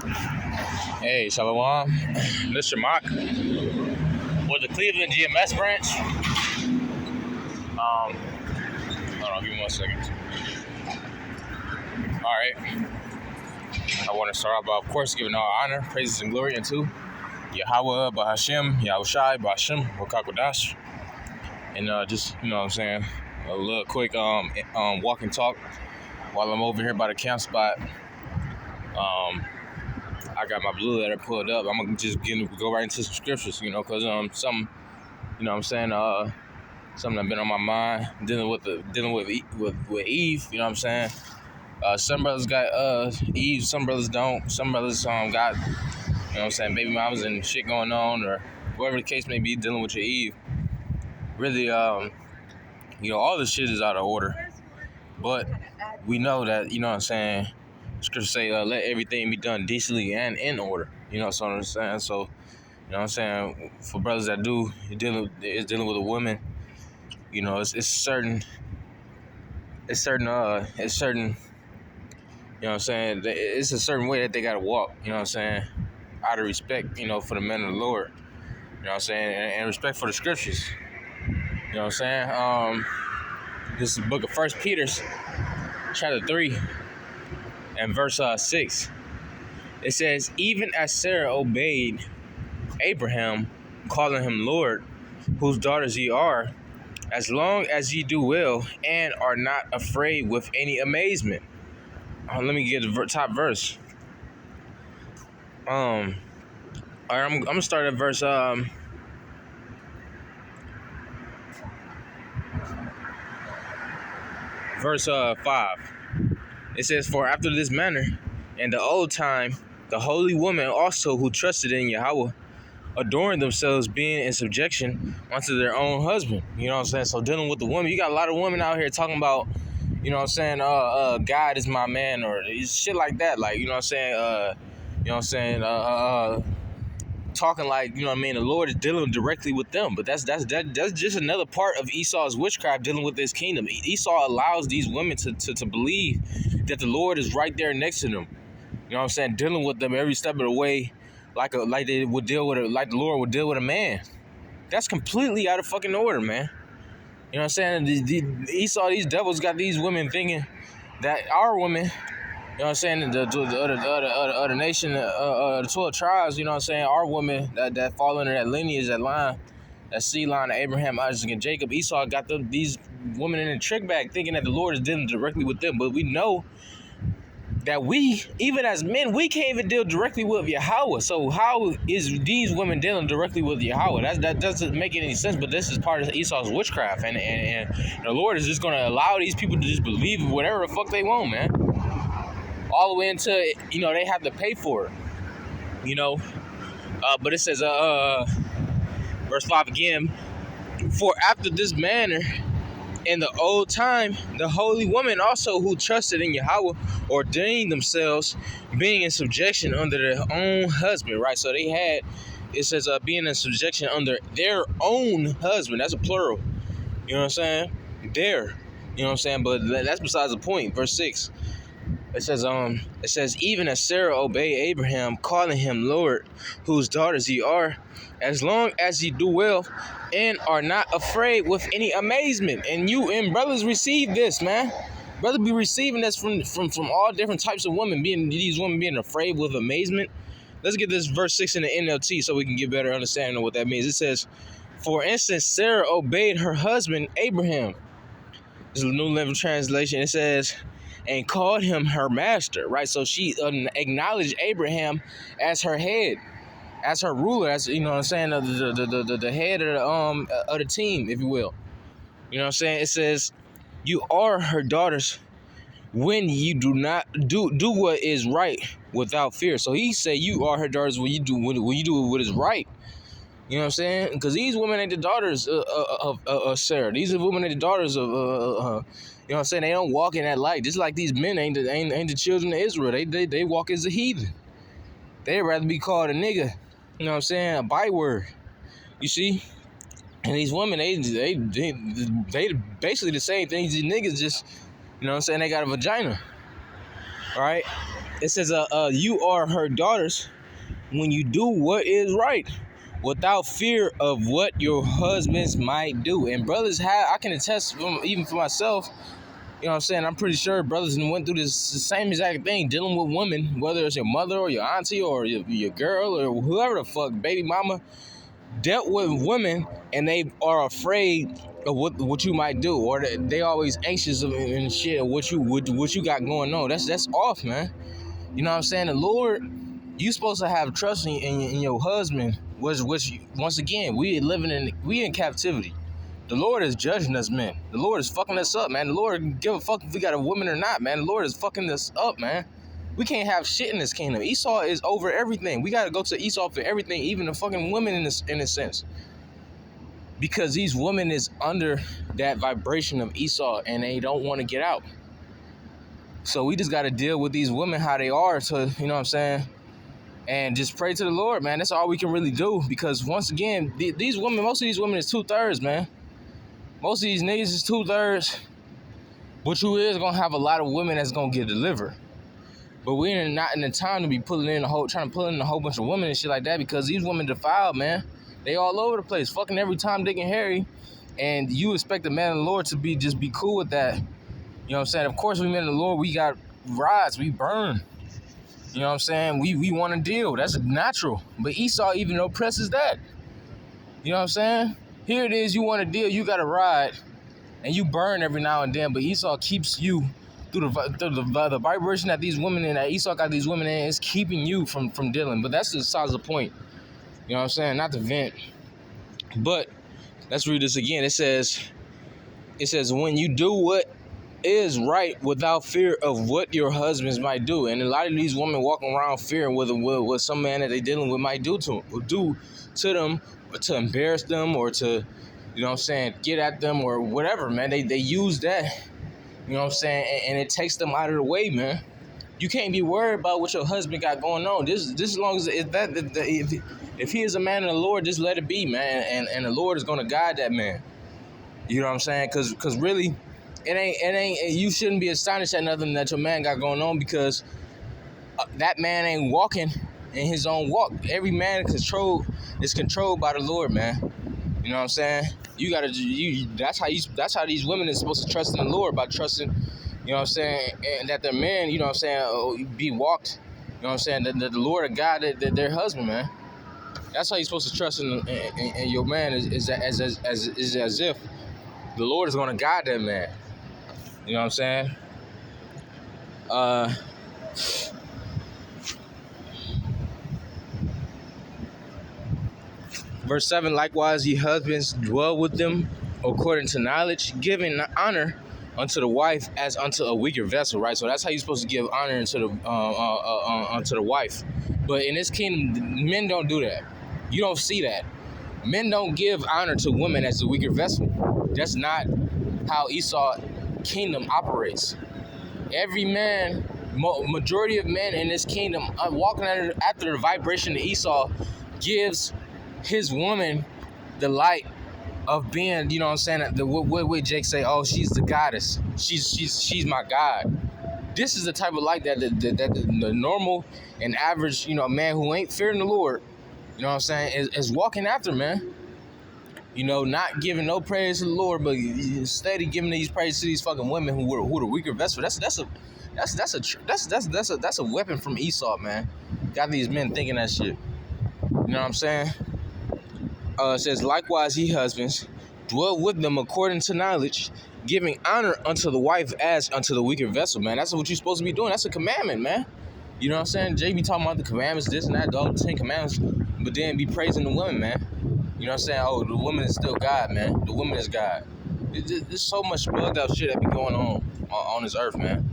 Hey, Shalom. Mr. Mock with the Cleveland GMS branch. Hold on, give me 1 second. All right. I want to start off by, of course, giving all honor, praises, and glory unto Yahweh, Bahashem, Yahushai, Bahashem, Wakakwadash. And just, you know what I'm saying, a little quick walk and talk while I'm over here by the camp spot. I got my blue letter pulled up. I'm gonna just go right into some scriptures, because something, you know what I'm saying, something that's been on my mind, dealing with Eve, you know what I'm saying. Some brothers got Eve, some brothers don't. Some brothers got, you know what I'm saying, baby mamas and shit going on, or whatever the case may be, dealing with your Eve. Really, all this shit is out of order. But we know that, you know what I'm saying, scripture say, let everything be done decently and in order. You know what I'm saying? So, you know what I'm saying, for brothers that dealing with a woman, it's certain, you know what I'm saying, it's a certain way that they gotta walk, you know what I'm saying, out of respect, for the men of the Lord, you know what I'm saying, and respect for the scriptures, you know what I'm saying. This is the book of 1 Peter, chapter 3, and verse 6. It says, even as Sarah obeyed Abraham, calling him Lord, whose daughters ye are, as long as ye do well and are not afraid with any amazement. Let me get the top verse. All right, I'm gonna start at verse 5. It says, for after this manner, in the old time, the holy women also who trusted in Yahweh adorned themselves, being in subjection unto their own husband. You know what I'm saying? So dealing with the women, you got a lot of women out here talking about, you know what I'm saying, God is my man, or shit like that. Like, you know what I'm saying, talking like, you know what I mean, the Lord is dealing directly with them. But that's just another part of Esau's witchcraft, dealing with this kingdom. Esau allows these women to believe that the Lord is right there next to them. You know what I'm saying? Dealing with them every step of the way, like they would deal with like the Lord would deal with a man. That's completely out of fucking order, man. You know what I'm saying? Esau, these devils got these women thinking that our women, you know what I'm saying, the other nation, the 12 tribes, you know what I'm saying, our women that fall under that lineage, that line, that seed line of Abraham, Isaac, and Jacob. Esau got these women in a trick bag thinking that the Lord is dealing directly with them. But we know that we, even as men, we can't even deal directly with Yahweh. So how is these women dealing directly with Yahweh? That doesn't make any sense, but this is part of Esau's witchcraft. And the Lord is just going to allow these people to just believe whatever the fuck they want, man. All the way until, they have to pay for it, But it says, verse 5 again, for after this manner, in the old time, the holy women also who trusted in Yahweh ordained themselves, being in subjection under their own husband, right? So they had, it says, being in subjection under their own husband. That's a plural. You know what I'm saying? Their. You know what I'm saying? But that's besides the point. Verse 6. It says, even as Sarah obeyed Abraham, calling him Lord, whose daughters ye are, as long as ye do well and are not afraid with any amazement. And brothers receive this, man. Brothers be receiving this from all different types of women, these women being afraid with amazement. Let's get this verse 6 in the NLT so we can get better understanding of what that means. It says, for instance, Sarah obeyed her husband Abraham. This is a New Living Translation. It says, and called him her master, right? So she acknowledged Abraham as her head, as her ruler, as, you know what I'm saying, the head of the team, if you will. You know what I'm saying? It says, you are her daughters when you do not do what is right without fear. So he said you are her daughters when you do what is right. You know what I'm saying? Because these women ain't the daughters of Sarah. These women ain't the daughters of you know what I'm saying? They don't walk in that light. Just like these men ain't the children of Israel. They walk as a heathen. They'd rather be called a nigga. You know what I'm saying? A byword. You see? And these women, they basically the same thing. These niggas just, you know what I'm saying? They got a vagina. All right? It says, you are her daughters when you do what is right, without fear of what your husbands might do. And brothers I can attest even for myself, you know what I'm saying? I'm pretty sure brothers went through this same exact thing, dealing with women, whether it's your mother or your auntie or your girl or whoever the fuck, baby mama, dealt with women, and they are afraid of what you might do, or they always anxious and shit of what you got going on. That's off, man. You know what I'm saying? The Lord, you supposed to have trust in your husband. Which once again, we in captivity. The Lord is judging us, man. The Lord is fucking us up, man. The Lord give a fuck if we got a woman or not, man. The Lord is fucking us up, man. We can't have shit in this kingdom. Esau is over everything. We got to go to Esau for everything, even the fucking women in a sense. Because these women is under that vibration of Esau and they don't want to get out. So we just got to deal with these women how they are. So, you know what I'm saying? And just pray to the Lord, man. That's all we can really do. Because once again, these women, most of these women is 2/3, man. Most of these niggas is 2/3. But you is going to have a lot of women that's going to get delivered. But we're not in the time to be trying to pull in a whole bunch of women and shit like that, because these women defiled, man. They all over the place, fucking every time, Dick and Harry. And you expect the man of the Lord to be cool with that. You know what I'm saying? Of course, we men of the Lord, we got rods, we burn. You know what I'm saying? We want to deal. That's natural. But Esau even oppresses that. You know what I'm saying? Here it is, you want to deal, you got a rod, and you burn every now and then, but Esau keeps you through the vibration that these women in, that Esau got these women in, is keeping you from dealing. But that's besides the point. You know what I'm saying? Not to vent. But let's read this again. It says, when you do what is right without fear of what your husbands might do. And a lot of these women walking around fearing what some man that they dealing with might do to them, or to embarrass them, or to, you know what I'm saying, get at them or whatever, man. They use that, you know what I'm saying, and it takes them out of the way, man. You can't be worried about what your husband got going on. Just as long as if he is a man of the Lord, just let it be, man. And the Lord is gonna guide that man. You know what I'm saying? Cause really, it ain't. You shouldn't be astonished at nothing that your man got going on, because that man ain't walking in his own walk. Every man is controlled by the Lord, man. You know what I'm saying? That's how these women are supposed to trust in the Lord, by trusting, you know what I'm saying, and that their man, you know what I'm saying, be walked, you know what I'm saying, that the Lord of God, that their husband, man. That's how you're supposed to trust in your man, is as if the Lord is going to guide that man. You know what I'm saying? Verse 7, likewise, ye husbands, dwell with them according to knowledge, giving honor unto the wife as unto a weaker vessel, right? So that's how you're supposed to give honor unto the wife. But in this kingdom, men don't do that. You don't see that. Men don't give honor to women as a weaker vessel. That's not how Esau kingdom operates. Every man, majority of men in this kingdom, walking after the vibration of Esau, gives his woman the light of being, you know what I'm saying, what would Jake say? Oh, she's the goddess. She's my God. This is the type of light that the normal and average, you know, man who ain't fearing the Lord, you know what I'm saying, is walking after, man. You know, not giving no praise to the Lord, but steady giving these praise to these fucking women who are the weaker vessel. That's a weapon from Esau, man. Got these men thinking that shit. You know what I'm saying? It says, likewise, ye husbands, dwell with them according to knowledge, giving honor unto the wife as unto the weaker vessel, man. That's what you're supposed to be doing. That's a commandment, man. You know what I'm saying? Jay be talking about the commandments, this and that, dog, the 10 commandments, but then be praising the women, man. You know what I'm saying? Oh, the woman is still God, man. The woman is God. There's so much bugged out shit that be going on this earth, man.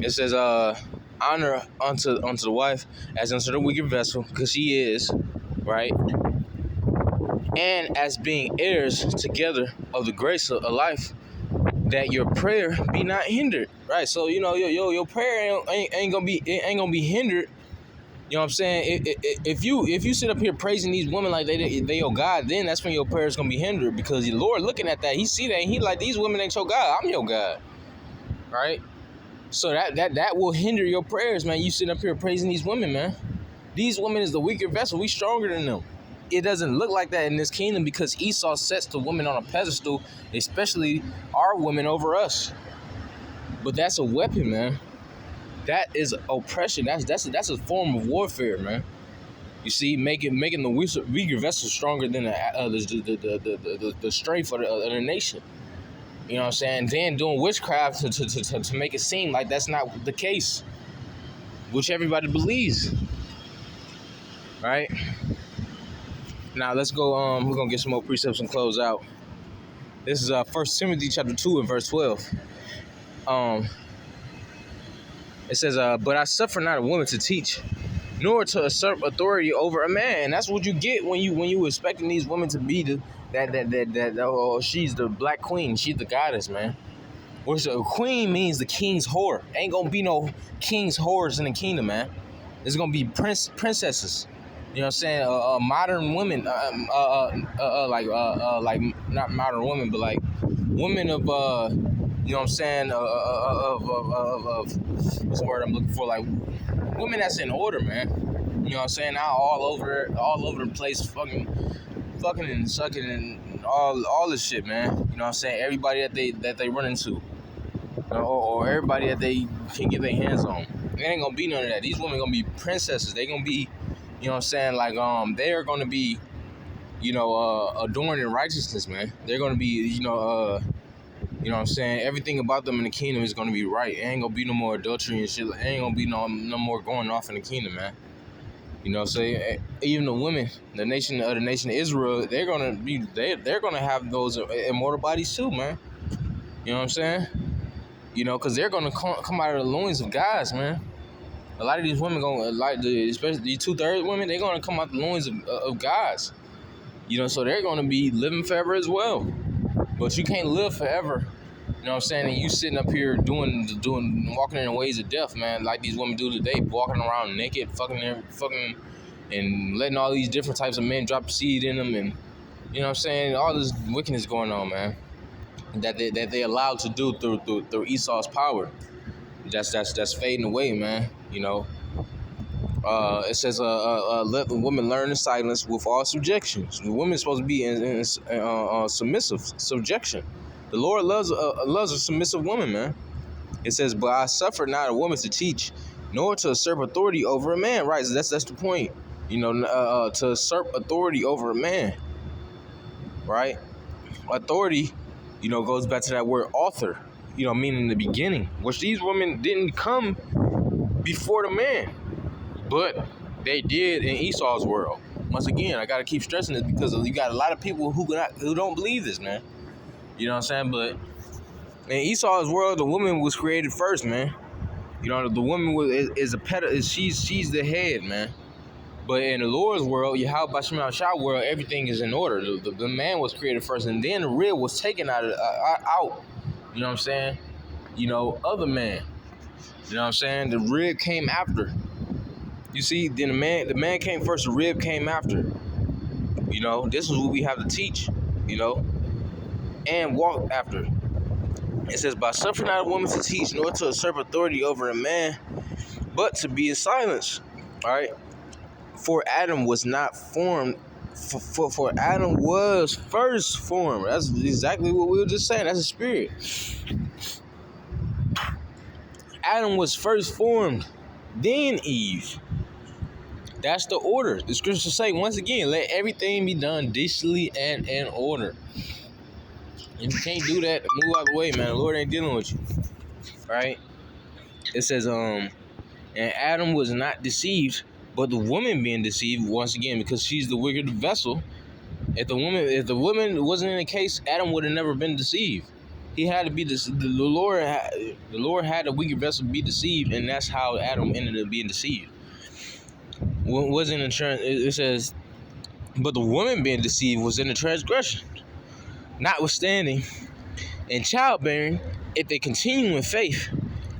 It says, honor unto the wife as unto the weaker vessel, because she is, right? And as being heirs together of the grace of life, that your prayer be not hindered, right? So, you know, your prayer ain't gonna be hindered. You know what I'm saying? If you sit up here praising these women like they your God, then that's when your prayer is gonna be hindered, because the Lord looking at that, He see that, and He like, these women ain't your God, I'm your God, right? So that will hinder your prayers, man. You sitting up here praising these women, man. These women is the weaker vessel. We stronger than them. It doesn't look like that in this kingdom because Esau sets the women on a pedestal, especially our women over us. But that's a weapon, man. That is oppression. That's a form of warfare, man. You see, making the weaker vessel stronger than the strength of the nation. You know what I'm saying? Then doing witchcraft to make it seem like that's not the case, which everybody believes. Right? Now let's go. We're gonna get some more precepts and close out. This is 1 Timothy chapter 2 and verse 12. It says, "But I suffer not a woman to teach, nor to usurp authority over a man." And that's what you get when you expecting these women to be that she's the black queen, she's the goddess, man. Which a queen means the king's whore. Ain't gonna be no king's whores in the kingdom, man. It's gonna be princesses. You know what I'm saying? Modern women, like not modern women, but like women of you know what I'm saying? Of what's the word I'm looking for? Like women that's in order, man. You know what I'm saying? Now all over the place, fucking and sucking and all this shit, man. You know what I'm saying? Everybody that they run into, or everybody that they can get their hands on. It ain't gonna be none of that. These women gonna be princesses. They gonna be, you know what I'm saying? Like they are gonna be, you know, adorned in righteousness, man. They're gonna be, you know what I'm saying? Everything about them in the kingdom is gonna be right. It ain't gonna be no more adultery and shit. It ain't gonna be no more going off in the kingdom, man. You know what I'm saying? Even the women, the nation of Israel, they're gonna have those immortal bodies too, man. You know what I'm saying? You know, because they're gonna come out of the loins of guys, man. A lot of these women especially the 2/3 women, they're gonna come out the loins of guys. You know, so they're gonna be living forever as well. But you can't live forever. You know what I'm saying? And you sitting up here walking in the ways of death, man, like these women do today, walking around naked, fucking, and letting all these different types of men drop seed in them, and you know what I'm saying? All this wickedness going on, man. That they allowed to do through Esau's power. That's fading away, man. You know. It says, let the woman learn in silence with all subjection. So the woman's supposed to be in submissive subjection. The Lord loves a submissive woman, man. It says, but I suffer not a woman to teach, nor to usurp authority over a man. Right, so that's the point. You know, to usurp authority over a man. Right? Authority, you know, goes back to that word author, you know, meaning the beginning, which these women didn't come before the man, but they did in Esau's world. Once again, I got to keep stressing this because you got a lot of people who don't believe this, man. You know what I'm saying? But in Esau's world, the woman was created first, man. You know, the woman she's the head, man. But in the Lord's world, Yahweh B'Shem Shah world, everything is in order. The man was created first, and then the rib was taken out. You know what I'm saying? You know, other man. You know what I'm saying? The rib came after. You see, then the man came first, the rib came after. You know, this is what we have to teach, you know, and walk after. It says, by suffering not a woman to teach, nor to usurp authority over a man, but to be in silence. All right? For Adam was not formed, for Adam was first formed. That's exactly what we were just saying. That's a spirit. Adam was first formed, then Eve. That's the order. The scriptures say, once again, let everything be done decently and in order. If you can't do that, move out of the way, man. The Lord ain't dealing with you. Right? It says, and Adam was not deceived, but the woman being deceived, once again, because she's the wicked vessel. If the woman wasn't in the case, Adam would have never been deceived. He had to be the Lord had the wicked vessel be deceived, and that's how Adam ended up being deceived. Wasn't in it says, but the woman being deceived was in the transgression. Notwithstanding, in childbearing, if they continue in faith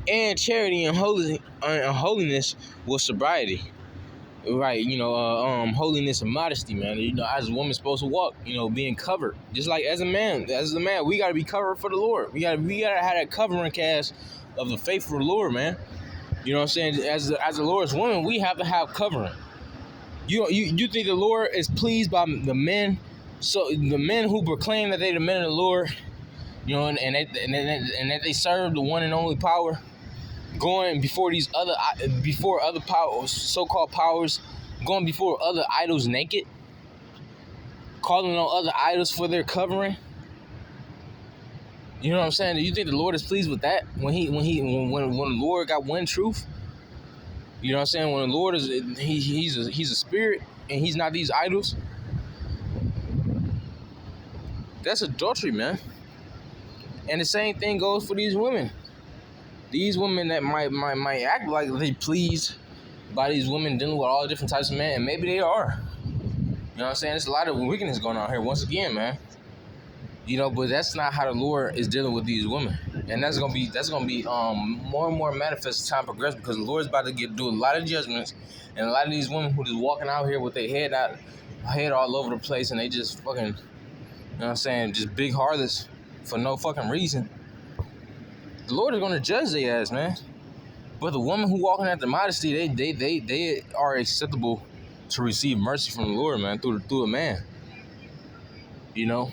and charity and holiness with sobriety. Right, you know, holiness and modesty, man. You know, as a woman's supposed to walk, you know, being covered. Just like as a man, we gotta be covered for the Lord. We gotta have that covering cast of the faithful Lord, man. You know what I'm saying? As the Lord's woman, we have to have covering. You think the Lord is pleased by the men? So the men who proclaim that they the men of the Lord, you know, and that they serve the one and only power, going before other powers, so-called powers, going before other idols naked, calling on other idols for their covering. You know what I'm saying? Do you think the Lord is pleased with that when the Lord got one truth? You know what I'm saying? When the Lord is he's a spirit and he's not these idols. That's adultery, man. And the same thing goes for these women. These women that might act like they pleased by these women dealing with all different types of men, and maybe they are. You know what I'm saying? There's a lot of wickedness going on here once again, man. You know, but that's not how the Lord is dealing with these women, and that's gonna be more and more manifest as time progresses, because the Lord's about to do a lot of judgments, and a lot of these women who just walking out here with their head all over the place, and they just fucking, you know what I'm saying, just big harlots for no fucking reason. The Lord is gonna judge their ass, man. But the women who walking after modesty, they are acceptable to receive mercy from the Lord, man, through a man. You know.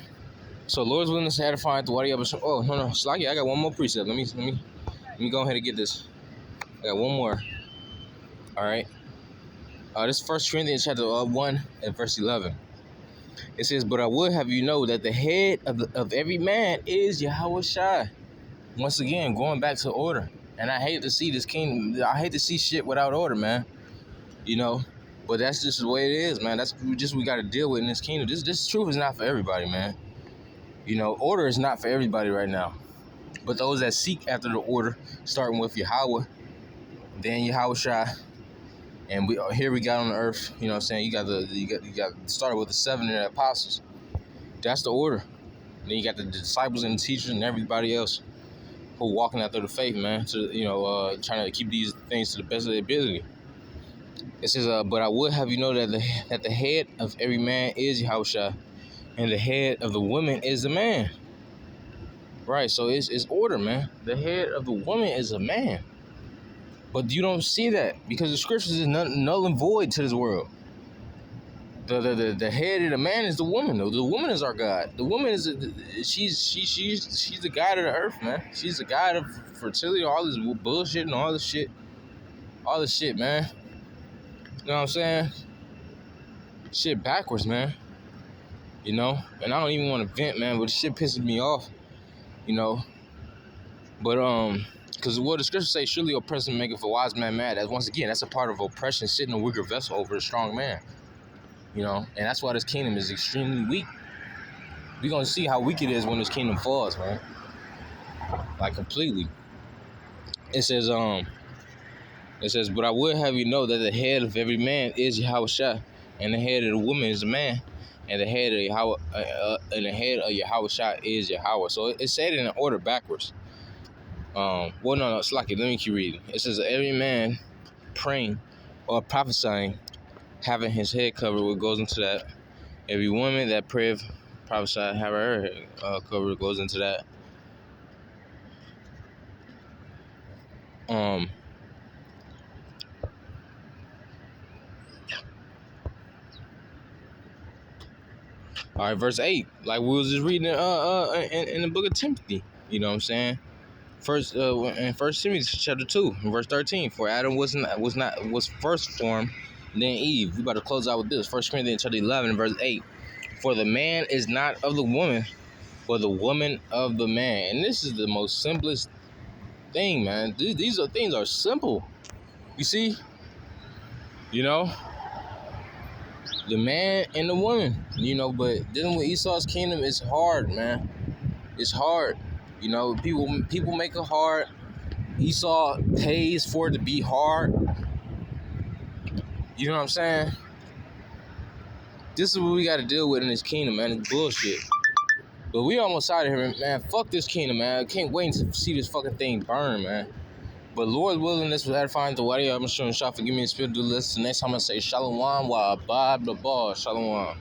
So Lord's willing to satisfy the wadi. Oh no, Slaki, I got one more precept. Let me go ahead and get this. I got one more. All right. This is 1 Corinthians chapter 1 and verse 11. It says, "But I would have you know that the head of every man is Yahushua." Once again, going back to order. And I hate to see this kingdom. I hate to see shit without order, man. You know, but that's just the way it is, man. That's just we got to deal with in this kingdom. This truth is not for everybody, man. You know, order is not for everybody right now. But those that seek after the order, starting with Yahweh, then Yahushua, and we got on the earth. You know what I'm saying? You got started with the 70 apostles. That's the order. Then you got the disciples and the teachers and everybody else who walking after the faith, man. To trying to keep these things to the best of their ability. It says, "But I would have you know that the head of every man is Yahushua, and the head of the woman is the man." Right, so it's order, man. The head of the woman is a man. But you don't see that because the scriptures is null and void to this world. The head of the man is the woman, though. The woman is our God. The woman is she's the God of the earth, man. She's the God of fertility, all this bullshit and all this shit. All this shit, man. You know what I'm saying? Shit backwards, man. You know? And I don't even want to vent, man, but this shit pisses me off. You know? But because what the scriptures say, surely oppression maketh a wise man mad. That's a part of oppression, sitting a weaker vessel over a strong man. You know, and that's why this kingdom is extremely weak. We're gonna see how weak it is when this kingdom falls, man. Like completely. It says, but I would have you know that the head of every man is Yahushua, and the head of the woman is the man, and the head of Yahushua is Yahweh. So it said it in order backwards. It's like it. Let me keep reading. It says every man praying or prophesying, having his head covered, what goes into that. Every woman that prayeth, prophesy, having her head covered, goes into that. All right, verse 8, like we was just reading in the book of Timothy. You know what I'm saying? First in 1 Timothy chapter 2, verse 13. For Adam was first formed, then Eve. We about to close out with this. 1 Corinthians chapter 11, verse 8. For the man is not of the woman, but the woman of the man. And this is the most simplest thing, man. These things are simple. You see? You know? The man and the woman. You know, but dealing with Esau's kingdom is hard, man. It's hard. You know, people make it hard. Esau pays for it to be hard. You know what I'm saying? This is what we got to deal with in this kingdom, man. It's bullshit. But we almost out of here, man. Fuck this kingdom, man. I can't wait to see this fucking thing burn, man. But Lord willing, this was edifying the wadi. I'm sure and forgive me and spirit do this. The next time I say shalom wa abad the ball. Shalom.